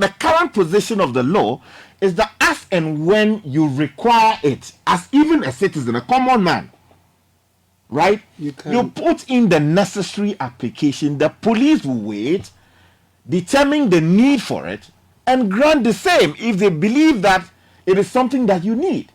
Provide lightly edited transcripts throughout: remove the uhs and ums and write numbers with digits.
the current position of the law is that as and when you require it, as even a citizen, a common man, right? You put in the necessary application, the police will wait, determine the need for it, and grant the same if they believe that it is something that you need.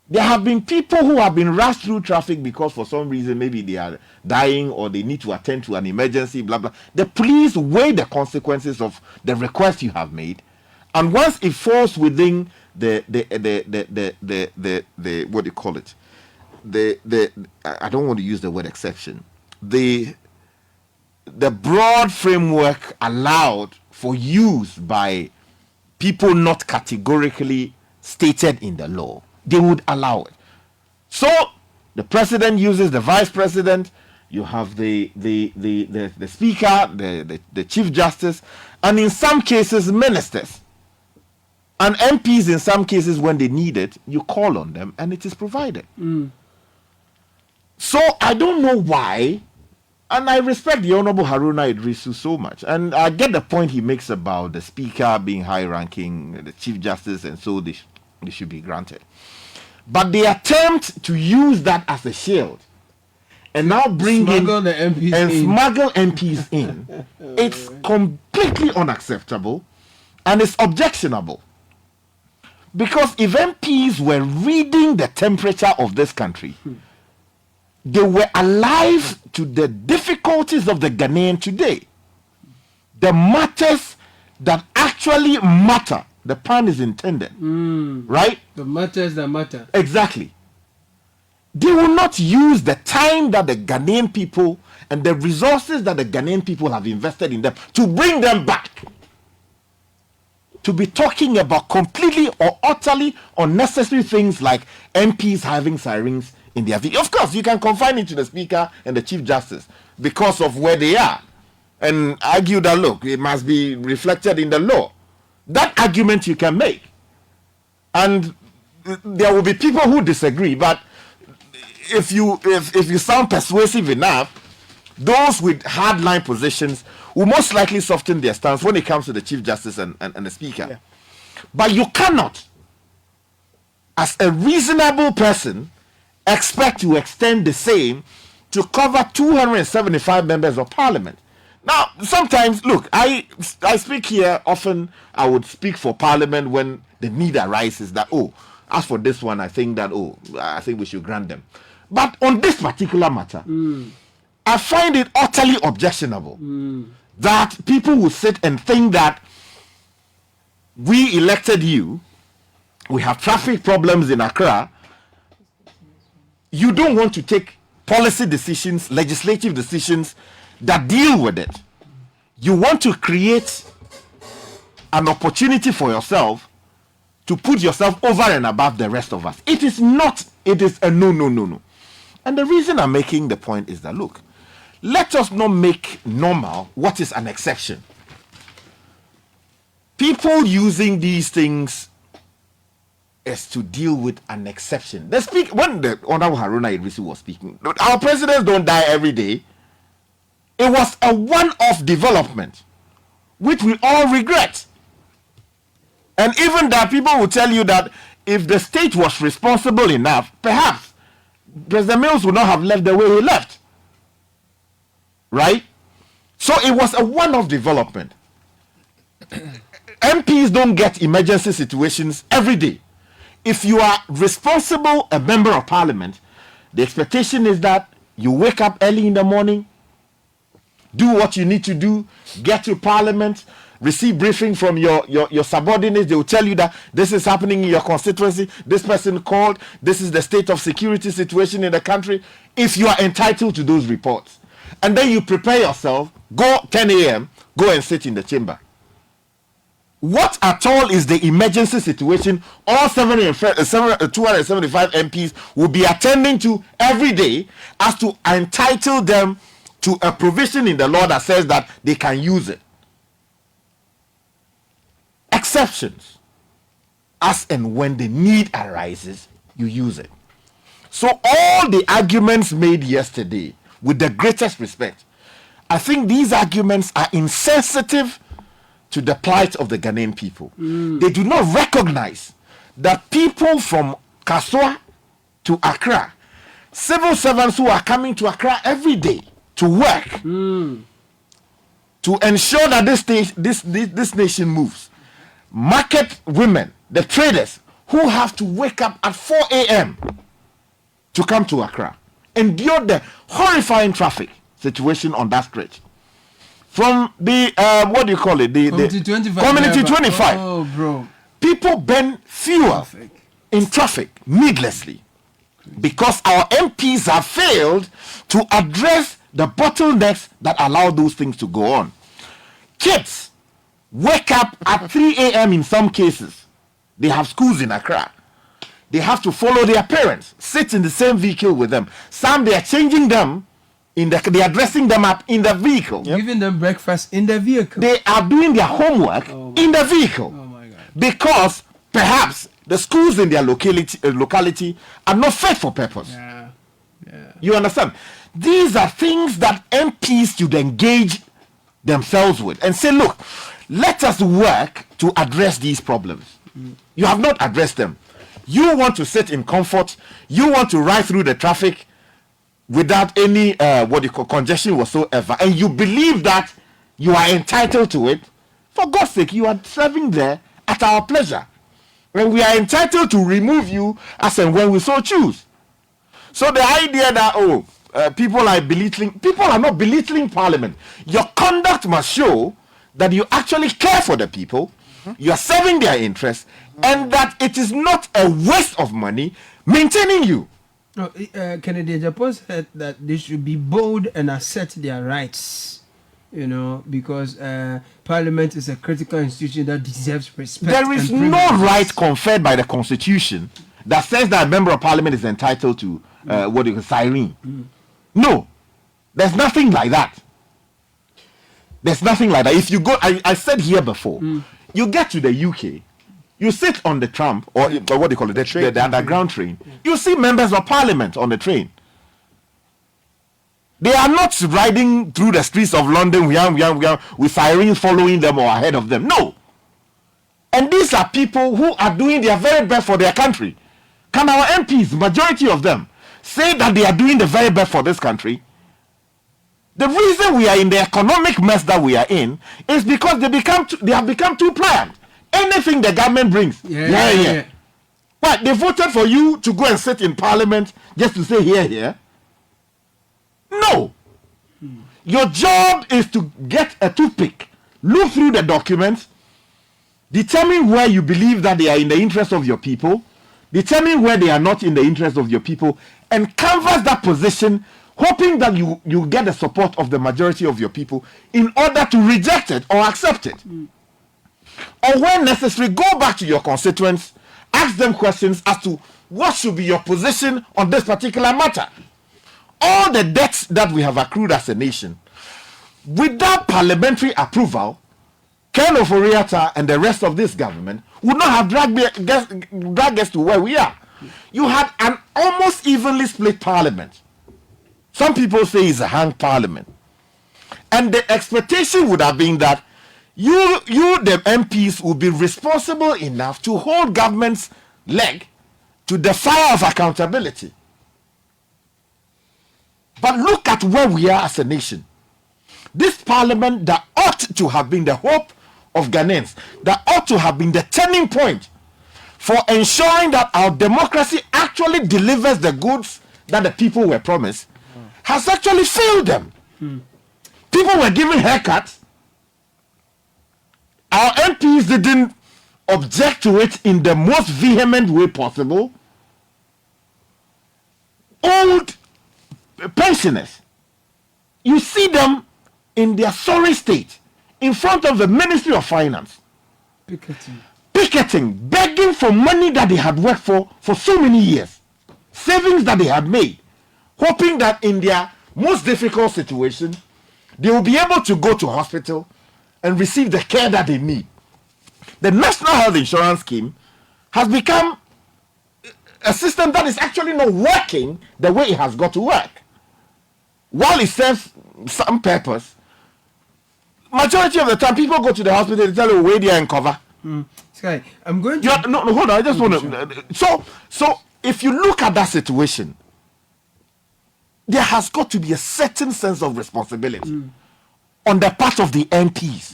There have been people who have been rushed through traffic because for some reason maybe they are dying or they need to attend to an emergency, blah blah. The police weigh the consequences of the request you have made, and once it falls within the what do you call it? I don't want to use the word exception. The broad framework allowed for use by people not categorically stated in the law, they would allow it. So the president uses the vice president, you have the speaker, the chief justice, and in some cases ministers. And MPs in some cases when they need it, you call on them and it is provided. So I don't know why, and I respect the Honorable Haruna Idrisu so much, and I get the point he makes about the speaker being high-ranking, the chief justice, and so they should be granted. But the attempt to use that as a shield and now smuggle MPs in, it's completely unacceptable and it's objectionable. Because if MPs were reading the temperature of this country, they were alive to the difficulties of the Ghanaian today. The matters that actually matter. The pun is intended. Right? The matters that matter. Exactly. They will not use the time that the Ghanaian people and the resources that the Ghanaian people have invested in them to bring them back. To be talking about completely or utterly unnecessary things like MPs having sirens in their video. Of course, you can confine it to the speaker and the chief justice because of where they are and argue that, look, it must be reflected in the law. That argument you can make. And there will be people who disagree, but if you sound persuasive enough, those with hardline positions will most likely soften their stance when it comes to the chief justice and the speaker. Yeah. But you cannot, as a reasonable person, expect to extend the same to cover 275 members of parliament. Now, sometimes, look, I speak here often. I would speak for parliament when the need arises that, as for this one, I think we should grant them. But on this particular matter, I find it utterly objectionable that people will sit and think that we elected you, we have traffic problems in Accra, you don't want to take policy decisions, legislative decisions that deal with it. You want to create an opportunity for yourself to put yourself over and above the rest of us. It is not, it is a no. And the reason I'm making the point is that, look, let us not make normal what is an exception. People using these things is to deal with an exception. When the Honorable Haruna Idrisu was speaking, our presidents don't die every day. It was a one-off development, which we all regret. And even that people will tell you that if the state was responsible enough, perhaps President Mills would not have left the way he left. Right? So it was a one-off development. MPs don't get emergency situations every day. If you are responsible, a member of parliament, the expectation is that you wake up early in the morning, do what you need to do, get to parliament, receive briefing from your subordinates. They will tell you that this is happening in your constituency, this person called, this is the state of security situation in the country. If you are entitled to those reports, and then you prepare yourself, go 10 a.m., go and sit in the chamber. What at all is the emergency situation all 275 MPs will be attending to every day as to entitle them to a provision in the law that says that they can use it? Exceptions. As and when the need arises, you use it. So all the arguments made yesterday, with the greatest respect, I think these arguments are insensitive to the plight of the Ghanaian people. They do not recognize that people from Kaswa to Accra, civil servants who are coming to Accra every day to work, to ensure that this nation moves. Market women, the traders, who have to wake up at 4 a.m. to come to Accra, endure the horrifying traffic situation on that stretch. From the, what do you call it? The Community 25. Oh, bro. People burn fuel in traffic needlessly because our MPs have failed to address the bottlenecks that allow those things to go on. Kids wake up at 3 a.m. in some cases. They have schools in Accra. They have to follow their parents, sit in the same vehicle with them. Some, they are changing them, they are dressing them up in the vehicle. Giving them breakfast in the vehicle. They are doing their homework in the vehicle. Oh my God. Because perhaps the schools in their locality are not fit for purpose. Yeah. You understand? These are things that MPs should engage themselves with and say, look, let us work to address these problems. You have not addressed them. You want to sit in comfort. You want to ride through the traffic without any congestion whatsoever, and you believe that you are entitled to it. For God's sake, you are serving there at our pleasure, when we are entitled to remove you as and when we so choose. So the idea that people are not belittling Parliament. Your conduct must show that you actually care for the people, you are serving their interests, and that it is not a waste of money maintaining you. No, Kennedy Japan said that they should be bold and assert their rights, because Parliament is a critical institution that deserves respect. There is no right conferred by the Constitution that says that a member of Parliament is entitled to siren. No, there's nothing like that. There's nothing like that. If you go, I said here before, you get to the UK, you sit on the tram, or what do you call it, the underground train. You see members of Parliament on the train. They are not riding through the streets of London with sirens following them or ahead of them. No. And these are people who are doing their very best for their country. Can our MPs, majority of them, say that they are doing the very best for this country? The reason we are in the economic mess that we are in is because they have become too pliant. Anything the government brings, yeah. But they voted for you to go and sit in Parliament just to say here. No. Your job is to get a toothpick, look through the documents, determine where you believe that they are in the interest of your people, determine where they are not in the interest of your people, and canvass that position, hoping that you get the support of the majority of your people in order to reject it or accept it. Or when necessary, go back to your constituents, ask them questions as to what should be your position on this particular matter. All the debts that we have accrued as a nation, without parliamentary approval, Ken Oforiatta and the rest of this government would not have dragged us to where we are. You had an almost evenly split parliament. Some people say it's a hung parliament. And the expectation would have been that you the MPs would be responsible enough to hold government's leg to the fire of accountability. But look at where we are as a nation. This parliament that ought to have been the hope of Ghanaians, that ought to have been the turning point for ensuring that our democracy actually delivers the goods that the people were promised, has actually failed them. People were given haircuts. Our MPs didn't object to it in the most vehement way possible. Old pensioners, you see them in their sorry state in front of the Ministry of Finance, picketing, begging for money that they had worked for so many years, savings that they had made, hoping that in their most difficult situation they will be able to go to hospital and receive the care that they need. The National Health Insurance Scheme has become a system that is actually not working the way it has got to work. While it serves some purpose, majority of the time, people go to the hospital, they tell you, wait there and cover. Sky, I'm going to... No, hold on. I just want to... So, if you look at that situation, there has got to be a certain sense of responsibility on the part of the MPs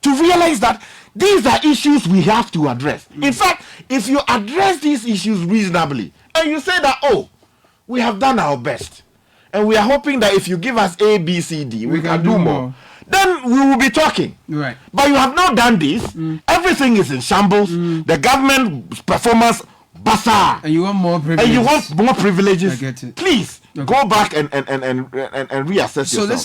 to realize that these are issues we have to address. In fact, if you address these issues reasonably, and you say that, oh, we have done our best, and we are hoping that if you give us A, B, C, D, we can do more, then we will be talking. Right. But you have not done this. Everything is in shambles. The government performance, bazaar. And you want more privileges. And you want more privileges. I get it. Please go back and reassess yourself.